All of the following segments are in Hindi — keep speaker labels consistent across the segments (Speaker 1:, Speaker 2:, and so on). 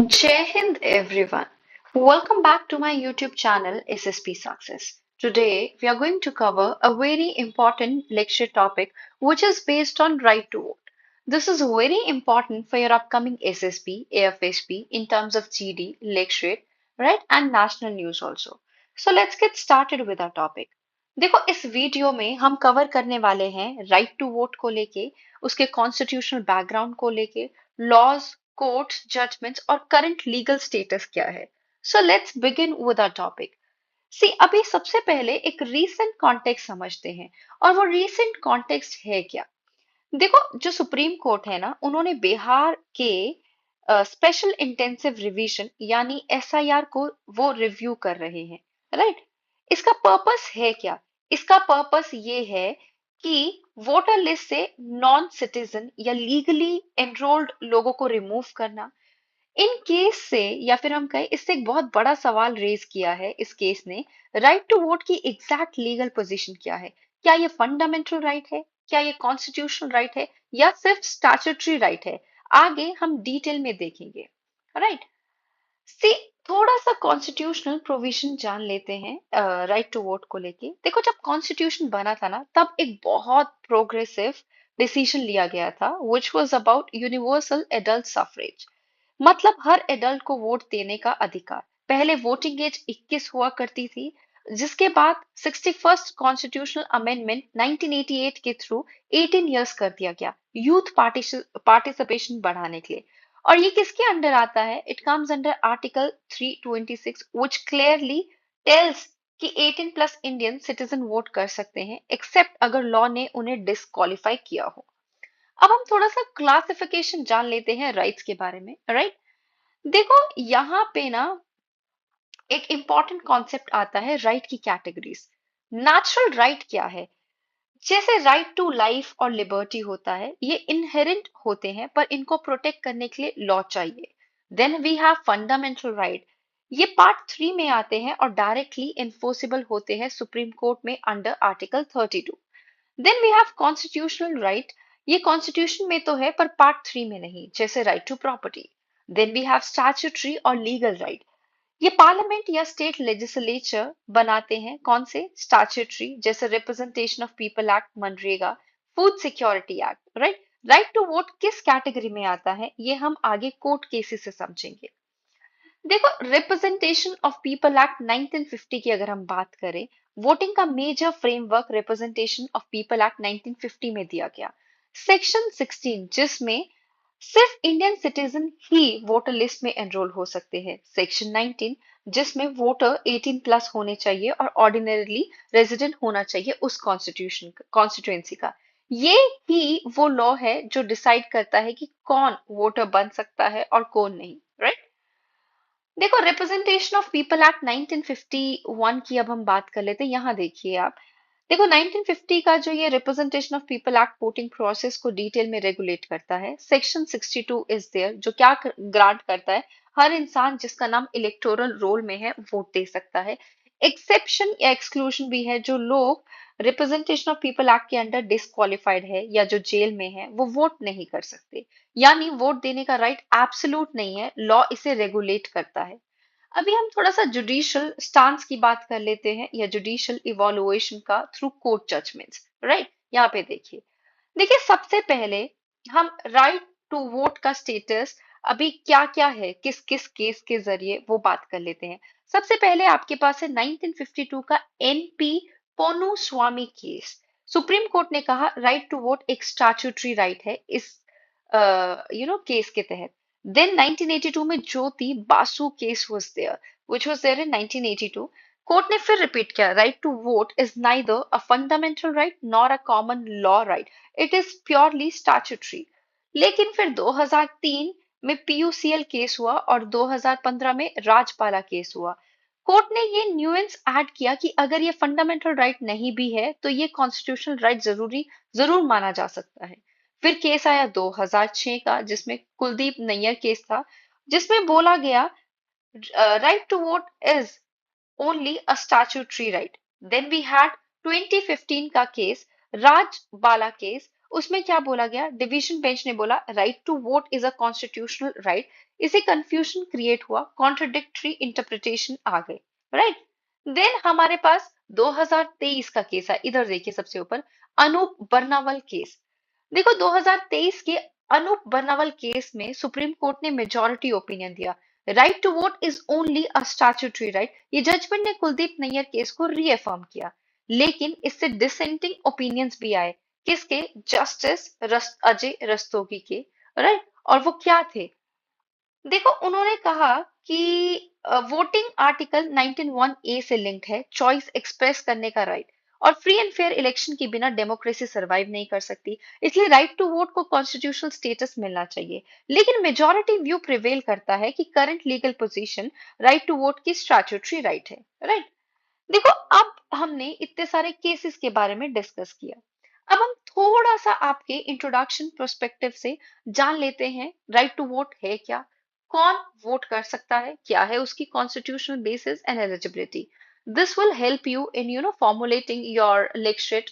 Speaker 1: Jai Hind everyone. Welcome back to my YouTube channel SSP Success. Today we are going to cover a very important lecture topic which is based on right to vote. This is very important for your upcoming SSP, AFSP in terms of GD, lecturate, right and national news also. So let's get started with our topic. देखो इस वीडियो में हम कवर करने वाले हैं राइट टू वोट को लेके, उसके कॉन्स्टिट्यूशनल बैकग्राउंड को लेके, लॉज, कोर्ट्स, जजमेंट्स और करंट लीगल स्टेटस क्या है. So let's begin with our topic. See अभी सबसे पहले एक रीसेंट कॉन्टेक्स्ट समझते हैं और वो रीसेंट कॉन्टेक्स्ट है क्या. देखो जो सुप्रीम कोर्ट है ना उन्होंने बिहार के स्पेशल इंटेंसिव रिवीजन यानी एसआईआर को वो रिव्यू कर रहे हैं, राइट. इसका पर्पस है क्या. इसका पर्पस ये है कि वोटर लिस्ट से नॉन सिटीजन या लीगली एनरोल्ड लोगों को रिमूव करना. इन केस से या फिर हम कहें इससे एक बहुत बड़ा सवाल रेज किया है इस केस ने. राइट टू वोट की एग्जैक्ट लीगल पोजीशन क्या है. क्या ये फंडामेंटल राइट है, क्या ये कॉन्स्टिट्यूशनल राइट है या सिर्फ स्टैट्यूटरी राइट है. आगे हम डिटेल में देखेंगे, राइट. सी थोड़ा सा कॉन्स्टिट्यूशनल प्रोविजन जान लेते हैं राइट टू वोट को लेके. देखो जब कॉन्स्टिट्यूशन बना था ना तब एक बहुत प्रोग्रेसिव डिसीजन लिया गया था which was about universal adult suffrage. मतलब हर एडल्ट को वोट देने का अधिकार. पहले वोटिंग एज 21 हुआ करती थी, जिसके बाद 61st कॉन्स्टिट्यूशनल अमेंडमेंट 1988 के थ्रू 18 इयर्स कर दिया गया यूथ पार्टिसिपेशन बढ़ाने के लिए. और ये किसके अंडर आता है. It comes under article 326 which clearly tells कि 18 प्लस इंडियन सिटीजन वोट कर सकते हैं एक्सेप्ट अगर लॉ ने उन्हें डिस्क्वालिफाई किया हो. अब हम थोड़ा सा क्लासिफिकेशन जान लेते हैं राइट्स के बारे में, राइट. देखो यहाँ पे ना एक इंपॉर्टेंट कॉन्सेप्ट आता है राइट की कैटेगरीज. नेचुरल राइट क्या है. जैसे राइट टू लाइफ और लिबर्टी होता है, ये इनहेरेंट होते हैं पर इनको प्रोटेक्ट करने के लिए लॉ चाहिए. Then we have fundamental right. ये पार्ट 3 में आते हैं और डायरेक्टली इन्फोर्सेबल होते हैं सुप्रीम कोर्ट में under article 32. Then we have constitutional right. ये कॉन्स्टिट्यूशन में तो है पर पार्ट 3 में नहीं, जैसे right to property. Then we have statutory और लीगल राइट. ये पार्लियामेंट या स्टेट लेजिस्लेचर बनाते हैं. कौन से. स्टैट्यूटरी जैसे representation of people act, MNREGA, food security act, right. Right to vote किस कैटेगरी में आता है ये हम आगे कोर्ट केसेस से समझेंगे. देखो रिप्रेजेंटेशन ऑफ पीपल एक्ट 1950 की अगर हम बात करें, वोटिंग का major framework representation of people act 1950 में दिया गया. सेक्शन 16 जिसमें सिर्फ इंडियन सिटीजन ही वोटर लिस्ट में एनरोल हो सकते हैं. सेक्शन 19 जिसमें वोटर 18 प्लस होने चाहिए और ऑर्डिनरीली रेजिडेंट होना चाहिए उस कॉन्स्टिट्यूएंसी का. ये ही वो लॉ है जो डिसाइड करता है कि कौन वोटर बन सकता है और कौन नहीं, राइट. देखो रिप्रेजेंटेशन ऑफ पीपल एक्ट 1951 की अब हम बात कर लेते हैं. यहाँ देखिए आप. देखो 1950 का जो ये representation of people act voting process को डिटेल में रेगुलेट करता है. सेक्शन 62 इज देयर जो क्या ग्रांट करता है. हर इंसान जिसका नाम इलेक्टोरल रोल में है वोट दे सकता है. एक्सेप्शन या एक्सक्लूजन भी है. जो लोग रिप्रेजेंटेशन ऑफ पीपल एक्ट के अंडर डिसक्वालिफाइड है या जो जेल में है वो वोट नहीं कर सकते. यानी वोट देने का राइट एब्सोल्यूट नहीं है, लॉ इसे रेगुलेट करता है. अभी हम थोड़ा सा जुडिशियल स्टांस की बात कर लेते हैं या जुडिशियल इवोल्युएशन का थ्रू कोर्ट जजमेंट्स, राइट. यहाँ पे देखिए. देखिए सबसे पहले हम राइट टू वोट का स्टेटस अभी क्या क्या है किस किस केस के जरिए वो बात कर लेते हैं. सबसे पहले आपके पास है 1952 का N P Ponnu Swami case. Supreme court ने कहा राइट टू वोट एक स्टैट्यूटरी राइट है इस केस के तहत. देन 1982 में Jyoti Basu case was there which was there in 1982. Court ने फिर रिपीट किया right to vote is neither a fundamental right nor a common law right, it is purely statutory. लेकिन फिर 2003 में पीयूसीएल केस हुआ और 2015 में राजपाला केस हुआ. कोर्ट ने ये न्यूएंस ऐड किया कि अगर ये फंडामेंटल राइट नहीं भी है तो ये कॉन्स्टिट्यूशनल राइट जरूर माना जा सकता है. फिर केस आया 2006 का जिसमें कुलदीप नैयर केस था, जिसमें बोला गया right to vote is only a statutory right. Then we had 2015 का केस, राज बाला केस. उसमें क्या बोला गया, डिवीजन बेंच ने बोला right to vote is a constitutional right. इसे कंफ्यूजन क्रिएट हुआ, कॉन्ट्रडिक्टरी इंटरप्रिटेशन आ गए, राइट। देन हमारे पास 2023 का केस है, इधर देखिए सबसे ऊपर, अनूप बर्नावल केस। देखो 2023 के अनूप बर्नावल केस में सुप्रीम कोर्ट ने मेजॉरिटी ओपिनियन दिया, right to vote is only a statutory right. ये जजमेंट ने कुलदीप नैयर केस को रीअफर्म किया, लेकिन इससे डिसेंटिंग ओपिनियंस भी आए। किसके? जस्टिस अजय रस्तोगी के, राइट। और वो क्या थे? देखो उन्होंने कहा कि वोटिंग आर्टिकल 19(1) ए से लिंक्ड है, चॉइस एक्सप्रेस करने का राइट, और फ्री एंड फेयर इलेक्शन के बिना डेमोक्रेसी सरवाइव नहीं कर सकती, इसलिए राइट टू वोट को कॉन्स्टिट्यूशनल स्टेटस मिलना चाहिए। लेकिन मेजॉरिटी व्यू प्रिवेल करता है कि current legal position right to vote की स्टैट्यूटरी राइट है, राइट। देखो अब हमने इतने सारे केसेस के बारे में डिस्कस किया, अब हम थोड़ा सा आपके इंट्रोडक्शन प्रोस्पेक्टिव से जान लेते हैं राइट टू वोट है क्या, कौन वोट कर सकता है, क्या है उसकी constitutional basis and eligibility. This will help you in formulating your lecturette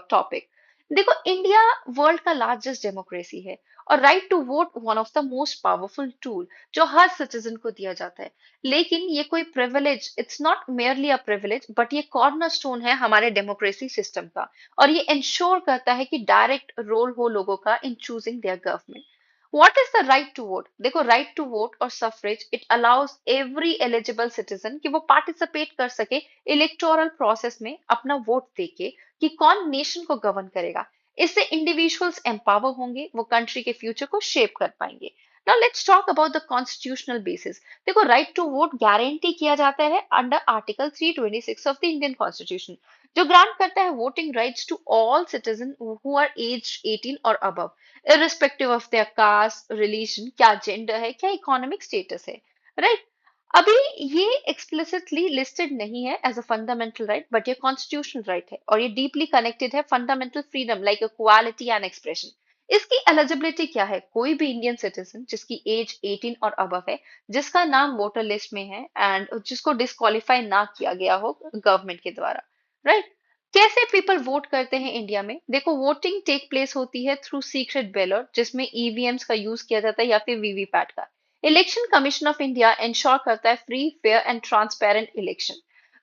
Speaker 1: topic. देखो इंडिया वर्ल्ड का लार्जेस्ट डेमोक्रेसी है, और right to vote one of the most powerful tool जो हर सिटीजन को दिया जाता है। लेकिन ये कोई privilege, it's not merely a privilege, but ये कॉर्नरस्टोन है हमारे डेमोक्रेसी सिस्टम का, और ये इंश्योर करता है कि डायरेक्ट रोल हो लोगों का in choosing their government. What is the right to vote? देखो राइट टू वोट और suffrage, it allows every eligible citizen कि वो पार्टिसिपेट कर सके इलेक्टोरल प्रोसेस में, अपना वोट देके कि कौन नेशन को गवर्न करेगा। इससे इंडिविजुअल्स एम्पावर होंगे, वो कंट्री के फ्यूचर को शेप कर पाएंगे। Now let's talk about the constitutional basis. देखो राइट टू वोट गारंटी किया जाता है under article 326 of the Indian constitution, जो ग्रांट करता है voting rights to all citizen who are age 18 और above, irrespective of their caste, religion, क्या जेंडर है, क्या इकोनॉमिक स्टेटस है, राइट। अभी ये एक्सप्लिसिटली लिस्टेड नहीं है as a fundamental right, but ये कॉन्स्टिट्यूशनल राइट है, और ये डीपली कनेक्टेड है fundamental freedom like equality and expression. इसकी एलिजिबिलिटी क्या है? कोई भी इंडियन सिटीजन जिसकी एज 18 और अबव है, जिसका नाम वोटर लिस्ट में है, एंड जिसको डिस्क्वालीफाई ना किया गया हो गवर्नमेंट के द्वारा, राइट। कैसे पीपल वोट करते हैं इंडिया में? देखो वोटिंग टेक प्लेस होती है थ्रू सीक्रेट बैलेट, जिसमें ईवीएम्स का यूज किया जाता है या फिर वीवीपैट का। Election commission of India ensure करता है free, fair and transparent election.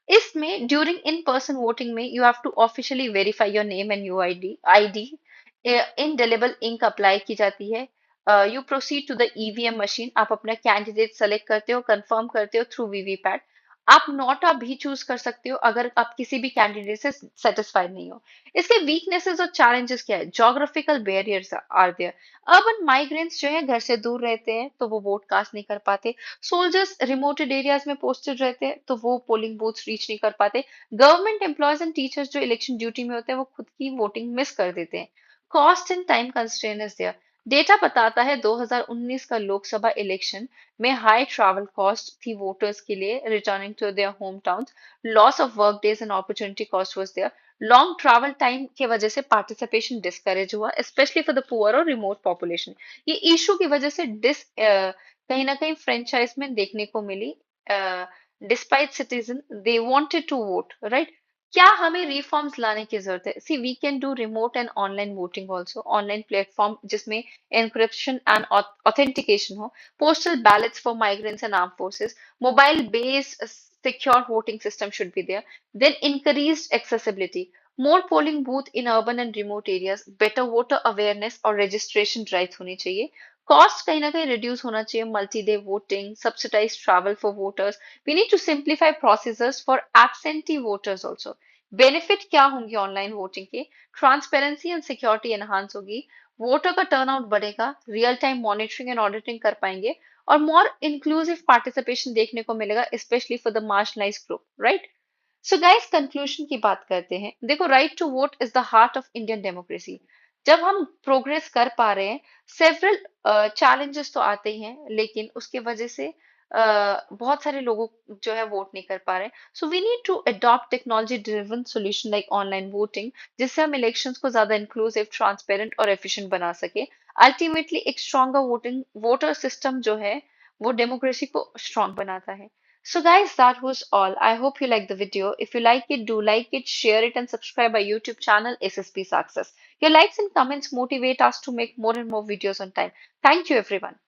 Speaker 1: इसमें ड्यूरिंग इन पर्सन वोटिंग में you have to officially verify your name and UID, indelible ink apply की जाती है। You proceed to the EVM machine, आप अपना कैंडिडेट सेलेक्ट करते हो, कंफर्म करते हो थ्रू वीवीपैट। आप नोटा भी चूज कर सकते हो अगर आप किसी भी कैंडिडेट से सेटिस्फाइड नहीं हो। इसके वीकनेसेस और चैलेंजेस क्या है? Geographical barriers are there. Urban migrants जो है घर से दूर रहते हैं तो वो वोट कास्ट नहीं कर पाते। सोल्जर्स रिमोटेड एरियाज में पोस्टेड रहते हैं तो वो पोलिंग बूथ्स रीच नहीं कर पाते। गवर्नमेंट एम्प्लॉयज एंड टीचर्स जो इलेक्शन ड्यूटी में होते हैं वो खुद की वोटिंग मिस कर देते हैं। Cost and time constraint is there. Data बताता है 2019 का लोकसभा इलेक्शन में हाई ट्रैवल कॉस्ट थी वोटर्स के लिए returning to their home towns, loss of work days and opportunity cost was there. Long travel time की वजह से पार्टिसिपेशन डिस्करेज हुआ, स्पेशली फॉर द पुअर और रिमोट पॉपुलेशन। ये इशू की वजह से कहीं ना कहीं फ्रेंचाइज में देखने को मिली। Despite citizen they wanted to vote, right. क्या हमें रिफॉर्म्स लाने की जरूरत है? See we can do remote and online voting also, online platform जिसमें एनक्रिप्शन एंड ऑथेंटिकेशन हो, postal ballots for migrants and armed forces, mobile based secure voting system should be there, then increased accessibility, more polling booth in urban and remote areas, better voter awareness और registration drive होनी चाहिए। कॉस्ट कहीं ना कहीं रिड्यूस होना चाहिए, multi day voting, subsidize travel for voters. We need to simplify procedures for absentee voters also. Benefit क्या होंगे ऑनलाइन वोटिंग के? ट्रांसपेरेंसी एंड सिक्योरिटी एनहांस होगी, वोटर का टर्नआउट बढ़ेगा, real time monitoring and auditing कर पाएंगे, और मोर इंक्लूसिव पार्टिसिपेशन देखने को मिलेगा, specially for the marginalized group, right. So guys conclusion की बात करते हैं। देखो right to vote is the heart of Indian democracy. जब हम प्रोग्रेस कर पा रहे हैं, सेवरल चैलेंजेस तो आते ही हैं, लेकिन उसके वजह से बहुत सारे लोगों जो है वोट नहीं कर पा रहे हैं। So we need to adopt technology driven solution like online voting, जिससे हम इलेक्शंस को ज्यादा इंक्लूसिव, ट्रांसपेरेंट और एफिशिएंट बना सके। अल्टीमेटली एक स्ट्रॉन्गर वोटिंग वोटर सिस्टम जो है वो डेमोक्रेसी को स्ट्रांग बनाता है। So, guys, that was all. I hope you liked the video. If you like it, do like it, share it, and subscribe our YouTube channel, SSP Success. Your likes and comments motivate us to make more and more videos on time. Thank you, everyone.